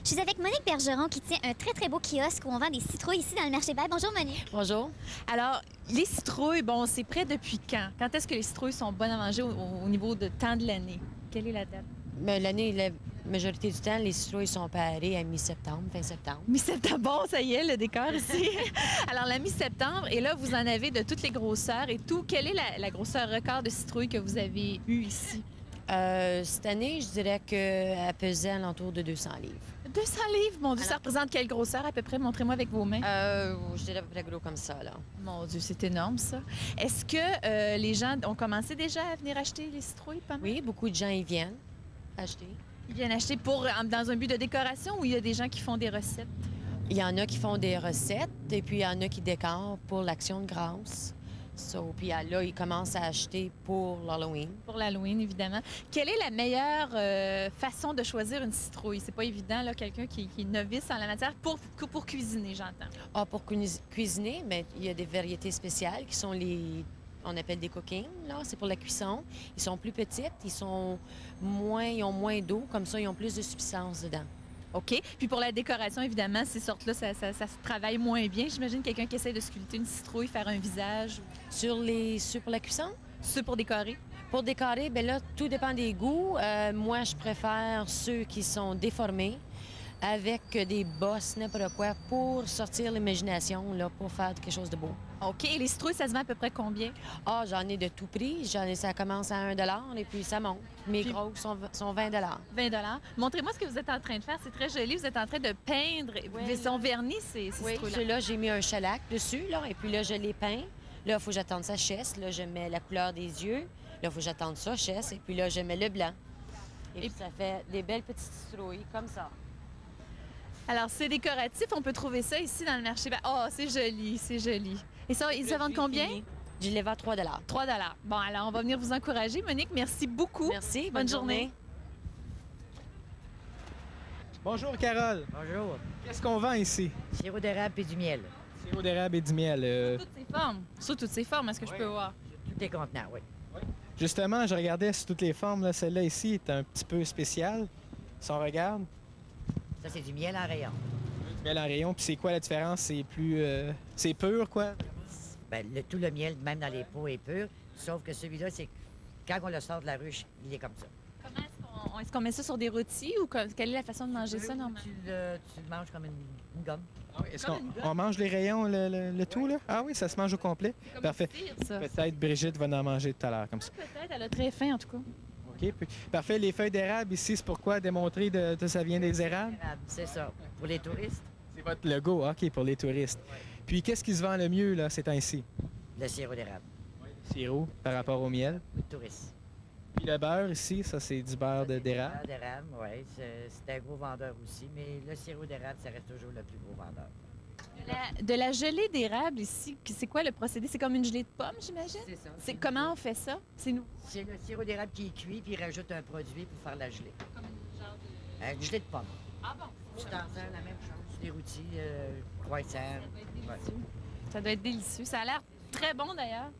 Je suis avec Monique Bergeron qui tient un très, très beau kiosque où on vend des citrouilles ici dans le marché Baie. Bonjour, Monique. Bonjour. Alors, les citrouilles, bon, c'est prêt depuis quand? Quand est-ce que les citrouilles sont bonnes à manger au niveau de temps de l'année? Quelle est la date? Bien, l'année, la majorité du temps, les citrouilles sont parées à mi-septembre, fin septembre. Mi-septembre, bon, ça y est, le décor ici. Alors, la mi-septembre, et là, vous en avez de toutes les grosseurs et tout. Quelle est la grosseur record de citrouilles que vous avez eue ici? Cette année, je dirais qu'elle pesait alentour de 200 livres. 200 livres, mon Dieu, ça représente quelle grosseur à peu près? Montrez-moi avec vos mains. Je dirais à peu près gros comme ça, là. Mon Dieu, c'est énorme, ça. Est-ce que les gens ont commencé déjà à venir acheter les citrouilles? Pas mal? Oui, beaucoup de gens y viennent acheter. Ils viennent acheter dans un but de décoration ou il y a des gens qui font des recettes? Il y en a qui font des recettes et puis il y en a qui décorent pour l'Action de grâce. Puis là, ils commencent à acheter pour l'Halloween. Pour l'Halloween, évidemment. Quelle est la meilleure façon de choisir une citrouille? C'est pas évident, là, quelqu'un qui est novice en la matière pour cuisiner, j'entends. Ah, pour cuisiner, mais il y a des variétés spéciales qui sont on appelle des cookings, là. C'est pour la cuisson. Ils sont plus petites, ils ont moins d'eau, comme ça, ils ont plus de substance dedans. OK. Puis pour la décoration, évidemment, ces sortes-là, ça se travaille moins bien. J'imagine quelqu'un qui essaie de sculpter une citrouille, faire un visage. Ceux pour la cuisson? Ceux pour décorer? Pour décorer, bien là, tout dépend des goûts. Moi, je préfère ceux qui sont déformés avec des bosses, n'importe quoi, pour sortir l'imagination, là, pour faire quelque chose de beau. OK. Et les citrouilles, ça se vend à peu près combien? Ah, j'en ai de tout prix. Ça commence à 1 et puis ça monte. Mes grosses sont 20 20 Montrez-moi ce que vous êtes en train de faire. C'est très joli. Vous êtes en train de peindre. Oui, sont vernis, ces citrouilles-là. Ceux-là, j'ai mis un shellac dessus, là, et puis là, je les peins. Là, il faut que j'attende sa chaise. Là, je mets la couleur des yeux. Là, il faut que j'attende sa chaise. Et puis là, je mets le blanc. Et puis ça fait des belles petites citrouilles, comme ça. Alors, c'est décoratif. On peut trouver ça ici dans le marché. Oh, c'est joli, c'est joli. Et ça, ils se vendent combien? Je les vends 3 3 Bon, alors, on va venir vous encourager. Monique, merci beaucoup. Merci. Bonne journée. Bonjour, Carole. Bonjour. Qu'est-ce qu'on vend ici? Sirop d'érable et du miel. Sirop d'érable et du miel. Toutes ces formes. Sous toutes ces formes, est-ce que je peux voir? Tous les contenants, oui. Justement, je regardais sur toutes les formes. Là, celle-là ici est un petit peu spéciale. Si on regarde, Ça, c'est du miel en rayon. du miel en rayon. Puis c'est quoi la différence? C'est plus... c'est pur, quoi? Ben, tout le miel, même dans les pots, est pur. Sauf que celui-là, c'est quand on le sort de la ruche, il est comme ça. Comment est-ce Est-ce qu'on met ça sur des rôtis ou quelle est la façon de manger ça normalement? Tu le manges comme une gomme. Ah oui, est-ce qu'on mange les rayons, le tout, là? Ah oui, ça se mange au complet? Comme Parfait. une tire, ça. Peut-être Brigitte va en manger tout à l'heure, comme ça. Peut-être, elle a très faim en tout cas. OK. Parfait. Les feuilles d'érable ici, c'est pourquoi? Démontrer que ça vient des érables? C'est ça. Pour les touristes, C'est votre logo, OK, pour les touristes. Puis qu'est-ce qui se vend le mieux, là, ces temps-ci? le sirop d'érable. Sirop, par rapport au miel. Pour les touristes. Puis le beurre ici, ça, c'est du beurre d'érable. Le beurre d'érable, oui. C'est un gros vendeur aussi, mais le sirop d'érable, ça reste toujours le plus gros vendeur. De la gelée d'érable ici, c'est quoi le procédé? C'est comme une gelée de pomme, j'imagine? C'est ça. C'est comment on fait ça? C'est nous. C'est le sirop d'érable qui est cuit, puis il rajoute un produit pour faire la gelée. Comme une genre de... Une gelée de pomme. Ah bon? Tu t'en sers la même chose. Des rôtis, croissants. Ça doit être délicieux. Ça a l'air très bon d'ailleurs.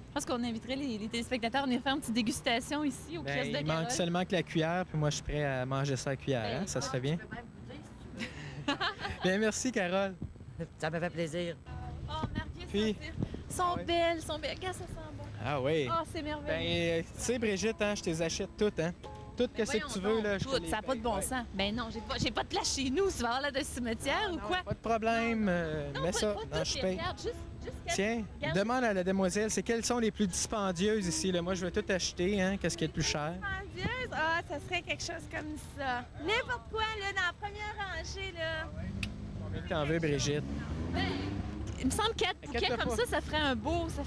Je pense qu'on inviterait les téléspectateurs à venir faire une petite dégustation ici au Ben, kiosque de il Carole. manque seulement que la cuillère, puis moi, je suis prêt à manger ça à la cuillère. Hein? Ça serait bien. Tu peux même goûter si tu veux. Bien, merci, Carole. Ça me fait plaisir. Oh, merveilleux, Puis- sont belles, sont belles. Regarde, ça sent bon. Ah oui. Oh, c'est merveilleux. Ben, tu sais, Brigitte, hein, je te les achète toutes, hein? Tout ce que Voyons tu veux, donc, là, je te tout, les ça n'a pas de bon paye, sens. Ben non, j'ai pas de place chez nous. Tu vas avoir là de cimetière ou ouais. quoi? Pas de problème. Non, Mets pas, ça pas dans le toutes, chipay. regarde, juste Tiens, Regarde. demande à la demoiselle, c'est quelles sont les plus dispendieuses ici? Là? Moi, je veux tout acheter, hein? Qu'est-ce qui est le plus cher? Dispendieuse? Ah, ça serait quelque chose comme ça. N'importe quoi, là, dans la première rangée, là. Combien t'en veux, Brigitte? Il me semble 4 bouquets Inquiète-toi comme pas. ça ferait un beau. Ce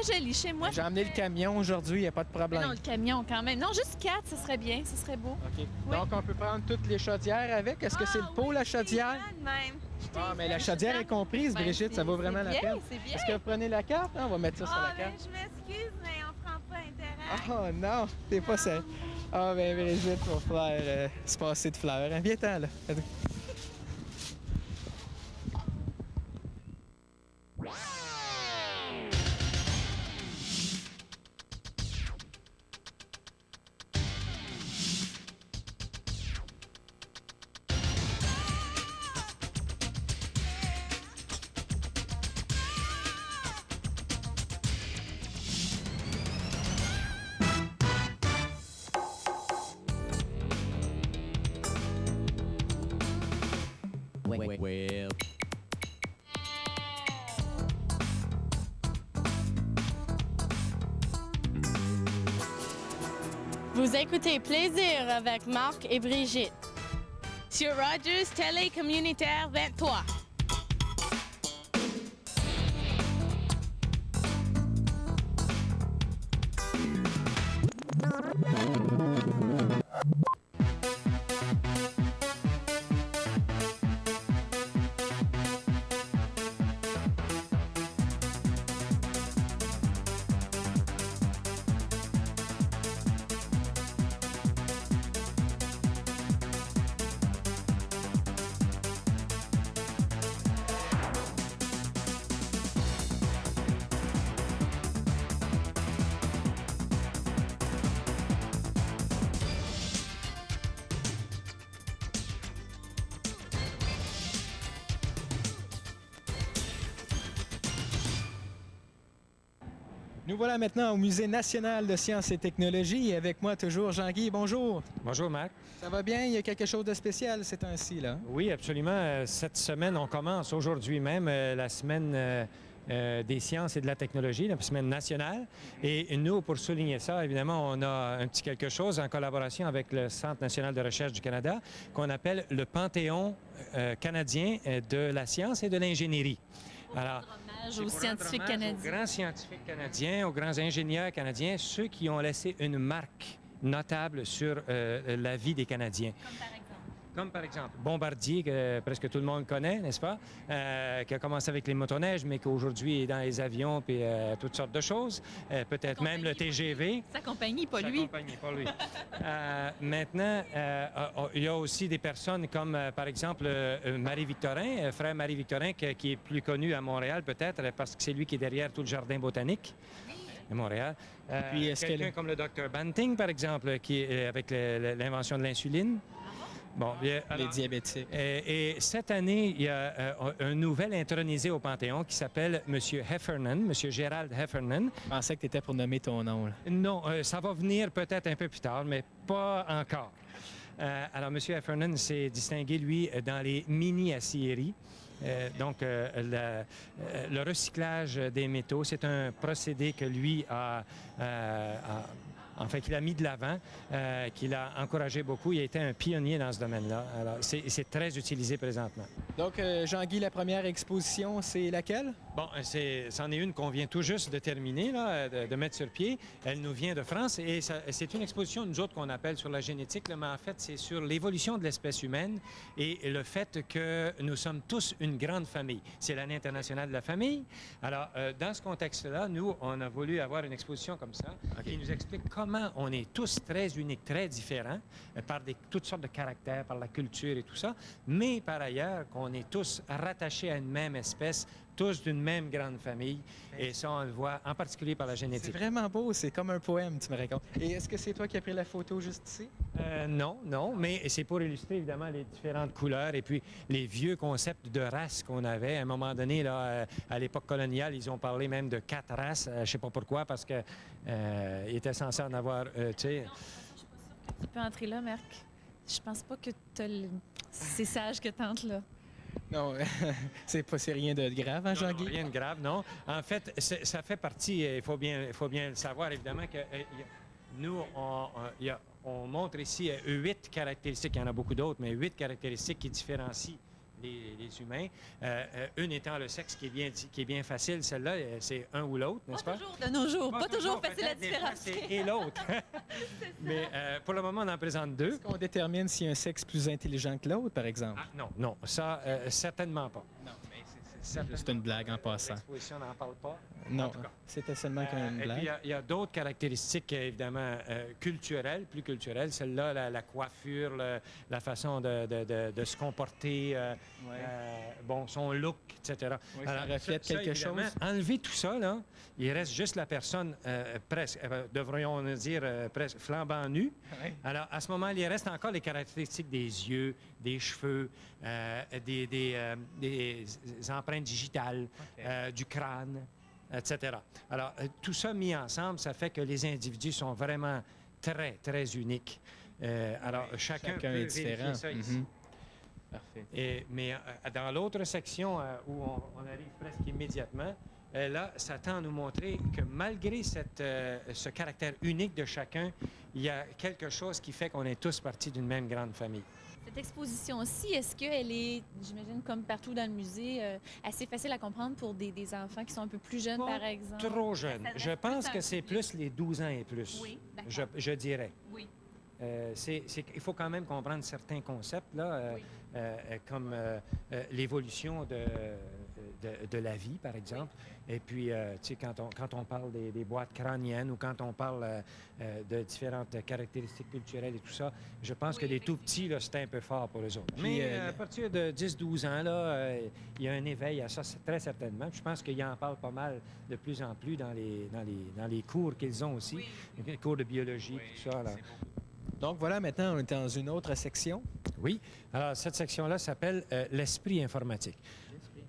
serait joli chez moi. J'ai emmené le camion aujourd'hui, il n'y a pas de Mais problème. non, le camion quand même. Non, juste 4, ce serait bien, ce serait beau. OK. Oui. Donc, on peut prendre toutes les chaudières avec. Est-ce que c'est le pot, la chaudière? Même. Ah, mais la chaudière est comprise, Ben, Brigitte, ça vaut vraiment la bien, peine. C'est bien. Est-ce que vous prenez la carte? On va mettre ça sur Ah, la ben, carte. je m'excuse, mais on prend pas intérêt. Oh non, t'es pas ça. Ah, ben Brigitte, va falloir se passer de fleurs. Hein. Viens-t'en, là. Well. Vous écoutez Plaisir avec Marc et Brigitte sur Rogers Télé Communautaire 23. Nous voilà maintenant au Musée national de sciences et technologies. Et avec moi toujours Jean-Guy. Bonjour. Bonjour, Marc. Ça va bien? Il y a quelque chose de spécial ces temps-ci, là? Oui, absolument. Cette semaine, on commence aujourd'hui même la semaine des sciences et de la technologie, la semaine nationale. Et nous, pour souligner ça, évidemment, on a un petit quelque chose en collaboration avec le Centre national de recherche du Canada qu'on appelle le Panthéon canadien de la science et de l'ingénierie. Alors, Hommage c'est aux pour scientifiques rendre hommage canadiens. aux grands scientifiques canadiens, aux grands ingénieurs canadiens, ceux qui ont laissé une marque notable sur la vie des Canadiens. Comme par exemple Bombardier, que presque tout le monde connaît, n'est-ce pas? Qui a commencé avec les motoneiges, mais qui aujourd'hui est dans les avions et toutes sortes de choses. Peut-être même le TGV. Sa compagnie, pas Sa lui. compagnie, pas lui. Maintenant, il y a aussi des personnes comme, par exemple, Marie-Victorin, frère Marie-Victorin, qui est plus connu à Montréal peut-être parce que c'est lui qui est derrière tout le jardin botanique à Montréal. Puis, est-ce Quelqu'un qu'elle- comme le Dr Banting, par exemple, qui est avec l'invention de l'insuline. Bon, bien, Les alors, diabétiques. et cette année, il y a un nouvel intronisé au Panthéon qui s'appelle M. Heffernan, M. Gerald Heffernan. Je pensais que tu étais pour nommer ton nom. Là. Non, ça va venir peut-être un peu plus tard, mais pas encore. Alors, M. Heffernan s'est distingué, lui, dans les mini-aciéries. Donc, le recyclage des métaux, c'est un procédé que lui qu'il a mis de l'avant, qu'il a encouragé beaucoup. Il a été un pionnier dans ce domaine-là. Alors, c'est très utilisé présentement. Donc, Jean-Guy, la première exposition, c'est laquelle? Bon, c'en est une qu'on vient tout juste de terminer, là, de mettre sur pied. Elle nous vient de France et c'est une exposition, nous autres, qu'on appelle sur la génétique, là, mais en fait, c'est sur l'évolution de l'espèce humaine et le fait que nous sommes tous une grande famille. C'est l'année internationale de la famille. Alors, dans ce contexte-là, nous, on a voulu avoir une exposition comme ça qui nous explique comment on est tous très uniques, très différents, par toutes sortes de caractères, par la culture et tout ça, mais par ailleurs, qu'on est tous rattachés à une même espèce, tous d'une même grande famille. Et ça, on le voit en particulier par la génétique. C'est vraiment beau, c'est comme un poème, tu me racontes. Et est-ce que c'est toi qui as pris la photo juste ici? Non, mais c'est pour illustrer évidemment les différentes couleurs et puis les vieux concepts de races qu'on avait. À un moment donné, là, à l'époque coloniale, ils ont parlé même de 4 races. Je ne sais pas pourquoi, parce qu'ils étaient censés en avoir, tu sais... Tu peux entrer là, Marc. Je pense pas que c'est sage que t'entres là. Non, c'est rien de grave, hein, Non, Jean-Guy? rien de grave, non. En fait, ça fait partie, il faut bien le savoir, évidemment, que nous, on montre ici 8 caractéristiques, il y en a beaucoup d'autres, mais 8 caractéristiques qui différencient les humains. Une étant le sexe qui est bien facile, celle-là, c'est un ou l'autre, n'est-ce pas? Pas toujours de nos jours, pas toujours facile à peut-être des fois, différencier. c'est et l'autre. Mais pour le moment, on en présente 2. Est-ce qu'on détermine s'il y a un sexe plus intelligent que l'autre, par exemple? Ah, non, ça, certainement pas. Non, mais c'est une blague en passant. L'exposition n'en parle pas. Non, En tout cas. c'était seulement qu'une Et blague. puis, il y a d'autres caractéristiques, évidemment, culturelles, plus culturelles. Celle-là, la coiffure, la façon de se comporter, son look, etc. Oui, ça reflète quelque évidemment, chose. enlever tout ça, là, il reste juste la personne presque, devrions-nous dire, presque flambant nue. Oui. Alors, à ce moment, il reste encore les caractéristiques des yeux, des cheveux, des empreintes digitales, du crâne, etc. Alors, tout ça mis ensemble, ça fait que les individus sont vraiment très, très uniques. Alors, chacun peut est différent. vérifier ça ici. Mhm. Parfait. Mais dans l'autre section où on arrive presque immédiatement, là, ça tend à nous montrer que malgré ce caractère unique de chacun, il y a quelque chose qui fait qu'on est tous partis d'une même grande famille. Cette exposition-ci, est-ce qu'elle est, j'imagine, comme partout dans le musée, assez facile à comprendre pour des enfants qui sont un peu plus jeunes, Pas par exemple? Trop jeune. Ça s'adresse Je pense plus à que un c'est public. plus les 12 ans et plus. Oui, d'accord. je dirais. Oui. Il faut quand même comprendre certains concepts, là, Oui. comme l'évolution de la vie, par exemple. Et puis, tu sais, quand on parle des boîtes crâniennes ou quand on parle de différentes caractéristiques culturelles et tout ça, je pense Oui, que les tout petits, là, c'est un peu fort pour eux autres. Puis, Mais à partir de 10-12 ans, là, il y a un éveil à ça, très certainement. Puis je pense qu'ils en parlent pas mal de plus en plus dans les cours qu'ils ont aussi, les cours de biologie, tout ça. Là. Donc voilà, maintenant, on est dans une autre section. Oui. Alors, cette section-là s'appelle l'esprit informatique.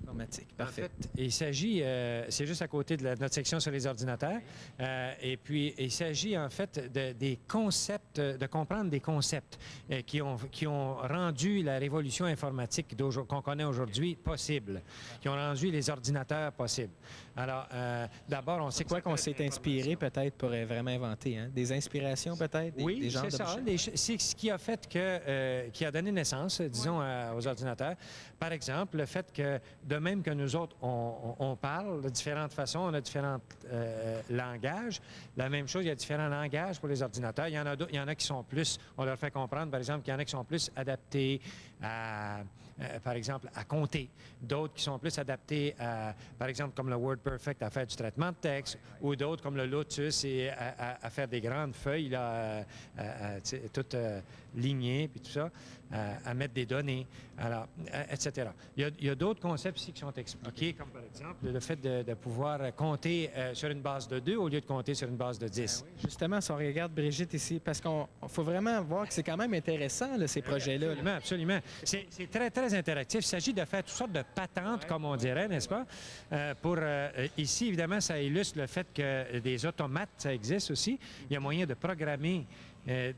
Informatique, En parfait. fait, il s'agit, c'est juste à côté de notre section sur les ordinateurs, et puis il s'agit en fait des concepts, de comprendre des concepts qui ont rendu la révolution informatique qu'on connaît aujourd'hui possible, qui ont rendu les ordinateurs possibles. Alors, d'abord, on sait C'est quoi qu'on s'est inspiré peut-être pour vraiment inventer, hein? Des inspirations peut-être? Oui, des genres c'est ça. d'objets? C'est ce qui a fait qui a donné naissance, disons, aux ordinateurs. Par exemple, le fait que, de même que nous autres, on parle de différentes façons, on a différents langages. La même chose, il y a différents langages pour les ordinateurs. Il y en a qui sont plus, on leur fait comprendre, par exemple, qu'il y en a qui sont plus adaptés par exemple, à compter. D'autres qui sont plus adaptés à, par exemple, comme le WordPerfect, à faire du traitement de texte, ou d'autres comme le Lotus et à faire des grandes feuilles, là, toutes lignées, puis tout ça, à mettre des données, alors, etc. Il y a d'autres concepts ici qui sont expliqués, comme par exemple le fait de pouvoir compter sur une base de 2 au lieu de compter sur une base de 10. Oui, justement, si on regarde Brigitte ici, parce qu'on faut vraiment voir que c'est quand même intéressant, là, ces projets-là. Absolument, absolument. C'est très, très interactif. Il s'agit de faire toutes sortes de patentes, comme on dirait, n'est-ce pas? Ici, évidemment, ça illustre le fait que des automates, ça existe aussi. Il y a moyen de programmer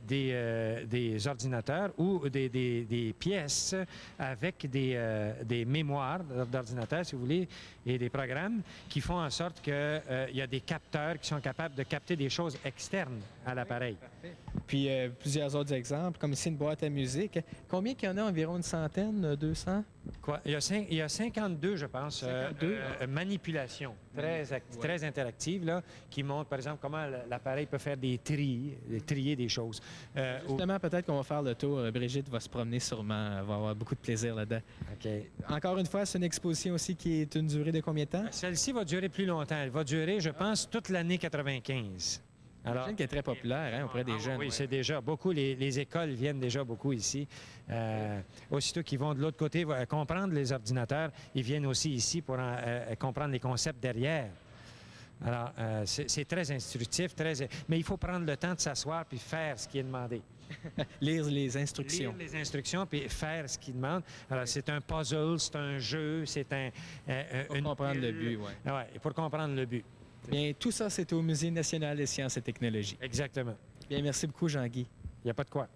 des ordinateurs ou des pièces avec des mémoires d'ordinateurs, si vous voulez, et des programmes qui font en sorte qu'il y a des capteurs qui sont capables de capter des choses externes à l'appareil. Puis plusieurs autres exemples, comme ici une boîte à musique. Combien qu'il y en a? Environ une centaine, 200? Quoi? Il y a 52, je pense, 52? manipulations très interactives là, qui montrent, par exemple, comment l'appareil peut faire trier des choses. Justement, peut-être qu'on va faire le tour. Brigitte va se promener sûrement. Elle va avoir beaucoup de plaisir là-dedans. OK. Encore une fois, c'est une exposition aussi qui est une durée de combien de temps? Celle-ci va durer plus longtemps. Elle va durer, je pense, toute l'année 95. Alors, J'imagine qu'elle est très populaire auprès des jeunes. oui, c'est déjà beaucoup. Les écoles viennent déjà beaucoup ici. Aussitôt qu'ils vont de l'autre côté comprendre les ordinateurs, ils viennent aussi ici pour comprendre les concepts derrière. Alors, c'est très instructif, mais il faut prendre le temps de s'asseoir puis faire ce qui est demandé. Lire les instructions. Lire les instructions puis faire ce qu'ils demandent. Alors, c'est un puzzle, c'est un jeu, c'est Pour comprendre le but, oui. Oui, pour comprendre le but. Bien, tout ça, c'est au Musée national des sciences et technologies. Exactement. Bien, merci beaucoup, Jean-Guy. Il n'y a pas de quoi.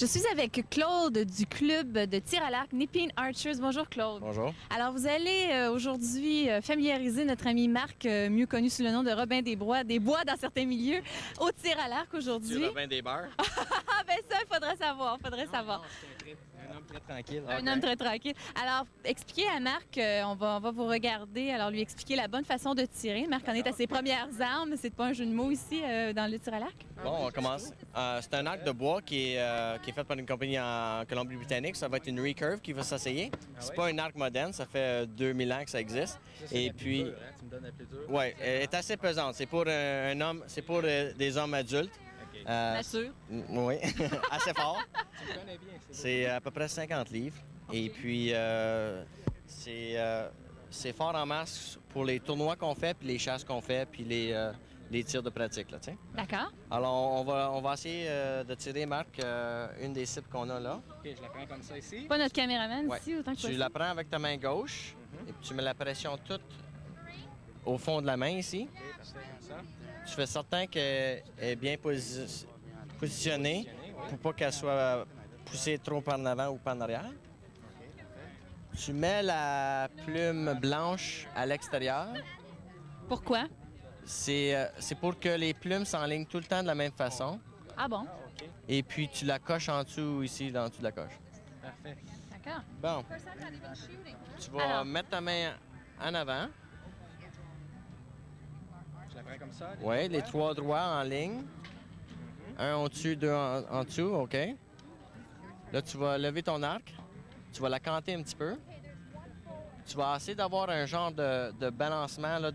Je suis avec Claude du club de tir à l'arc Nepean Archers. Bonjour Claude. Bonjour. Alors vous allez aujourd'hui familiariser notre ami Marc, mieux connu sous le nom de Robin des Bois dans certains milieux, au tir à l'arc aujourd'hui. Robin des Beurs. Ah ben ça, il faudrait savoir, savoir. C'est un homme très tranquille. Un homme très tranquille. Alors, expliquez à Marc, on va vous regarder, alors lui expliquer la bonne façon de tirer. Marc en est à ses premières armes, c'est pas un jeu de mots ici dans le tir à l'arc? Bon, on commence. C'est un arc de bois qui est fait par une compagnie en Colombie-Britannique. Ça va être une recurve qui va s'essayer. C'est pas un arc moderne, ça fait 2000 ans que ça existe. Et puis, tu me donnes la plus dure. oui, elle est assez pesante. C'est pour un homme, c'est pour des hommes adultes. Nature. Oui, assez fort. Tu me connais bien. C'est à peu près 50 livres. Et puis, C'est fort en masse pour les tournois qu'on fait, puis les chasses qu'on fait, puis les tirs de pratique, là, tu sais. D'accord. Alors, on va essayer de tirer, Marc, une des cibles qu'on a là. OK, je la prends comme ça ici. Pas notre caméraman Ouais. ici, autant que Tu possible. la prends avec ta main gauche, et puis tu mets la pression toute au fond de la main ici. OK, parfait, comme ça. Tu fais certain qu'elle est bien positionnée pour pas qu'elle soit poussée trop par en avant ou par en arrière. Tu mets la plume blanche à l'extérieur. Pourquoi? C'est pour que les plumes s'enlignent tout le temps de la même façon. Ah bon? Et puis tu la coches en dessous ici, dans le dessous de la coche. Parfait. D'accord. Bon. Tu vas Alors. mettre ta main en avant. Je la prends comme ça. Oui, les trois droits en ligne. Un au-dessus, deux en dessous, OK. Là, tu vas lever ton arc. Tu vas la canter un petit peu. Tu vas essayer d'avoir un genre de balancement, là,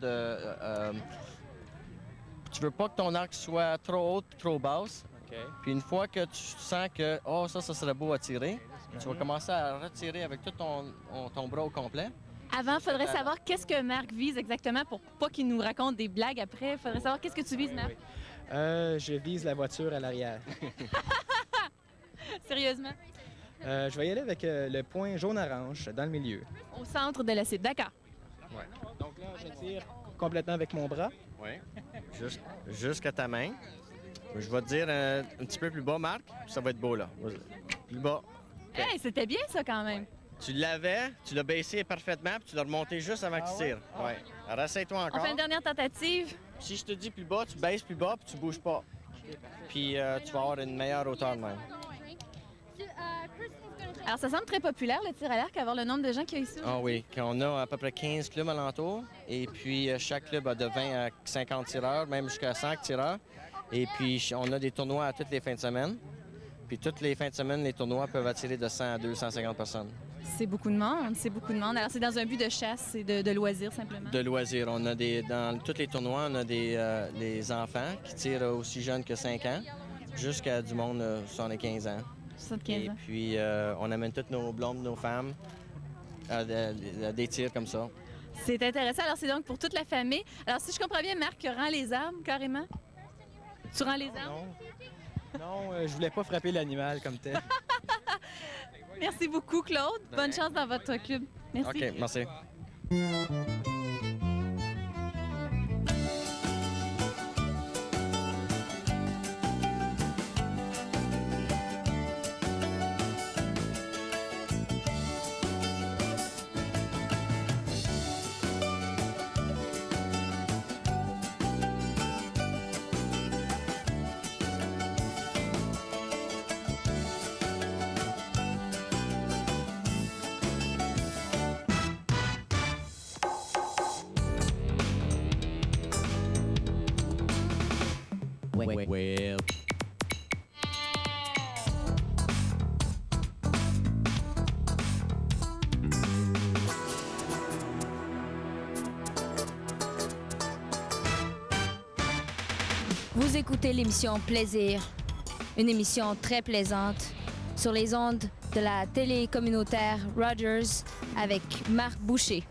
tu veux pas que ton arc soit trop haute, trop basse. OK. Puis une fois que tu sens que, oh, ça serait beau à tirer, tu vas commencer à retirer avec tout ton bras au complet. Avant, il faudrait savoir qu'est-ce que Marc vise exactement pour pas qu'il nous raconte des blagues après. Il faudrait savoir qu'est-ce que tu vises, Marc. Je vise la voiture à l'arrière. Sérieusement? Je vais y aller avec le point jaune-orange dans le milieu. Au centre de la cible. D'accord. Donc là, je tire complètement avec mon bras. Oui. Jusqu'à ta main. Je vais te dire un petit peu plus bas, Marc. Ça va être beau, là. Plus bas. Hey, c'était bien ça quand même. Tu l'avais, tu l'as baissé parfaitement, puis tu l'as remonté juste avant que tu tires. Oui. Alors, essaye-toi On encore. fait une dernière tentative. Si je te dis plus bas, tu baisses plus bas, puis tu bouges pas. Puis tu vas avoir une meilleure hauteur de même. Alors, ça semble très populaire, le tir à l'arc, avoir le nombre de gens qu'il y a ici. Ah oui, on a à peu près 15 clubs alentour. Et puis, chaque club a de 20 à 50 tireurs, même jusqu'à 100 tireurs. Et puis, on a des tournois à toutes les fins de semaine. Puis, toutes les fins de semaine, les tournois peuvent attirer de 100 à 250 personnes. C'est beaucoup de monde, c'est beaucoup de monde. Alors, c'est dans un but de chasse et de loisir, simplement. De loisirs. On a dans tous les tournois, on a des enfants qui tirent aussi jeunes que 5 ans, jusqu'à du monde 75 ans. 75 Et ans. puis, on amène toutes nos blondes, nos femmes à des tirs comme ça. C'est intéressant. Alors, c'est donc pour toute la famille. Alors, si je comprends bien, Marc rend les armes, carrément. Tu rends les armes? Non, je voulais pas frapper l'animal comme tel. Merci beaucoup, Claude. Bonne chance dans votre club. Merci. OK, merci. Well. Vous écoutez l'émission Plaisir, une émission très plaisante sur les ondes de la télé communautaire Rogers avec Marc Boucher.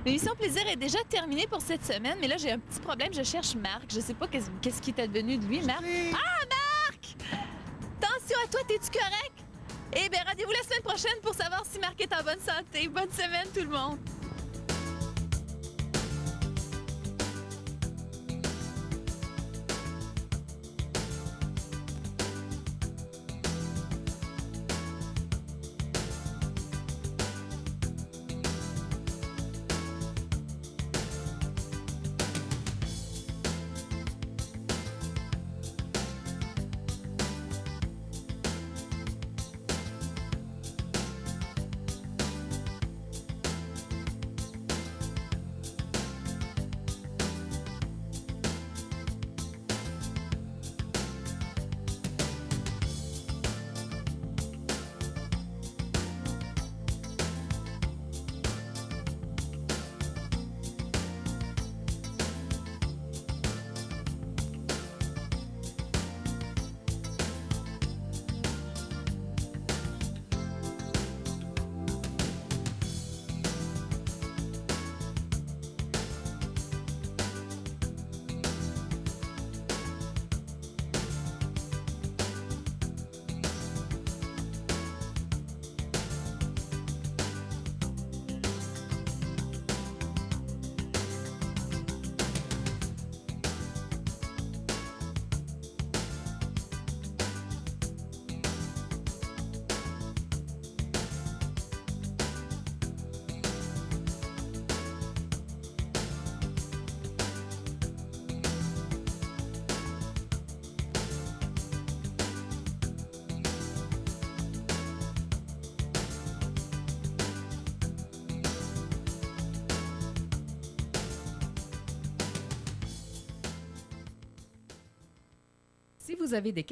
L'émission Plaisir est déjà terminée pour cette semaine, mais là, j'ai un petit problème. Je cherche Marc. Je sais pas qu'est-ce qui est advenu de lui, Marc. Ah, Marc! Attention à toi, t'es-tu correct? Eh bien, rendez-vous la semaine prochaine pour savoir si Marc est en bonne santé. Bonne semaine, tout le monde! Si vous avez des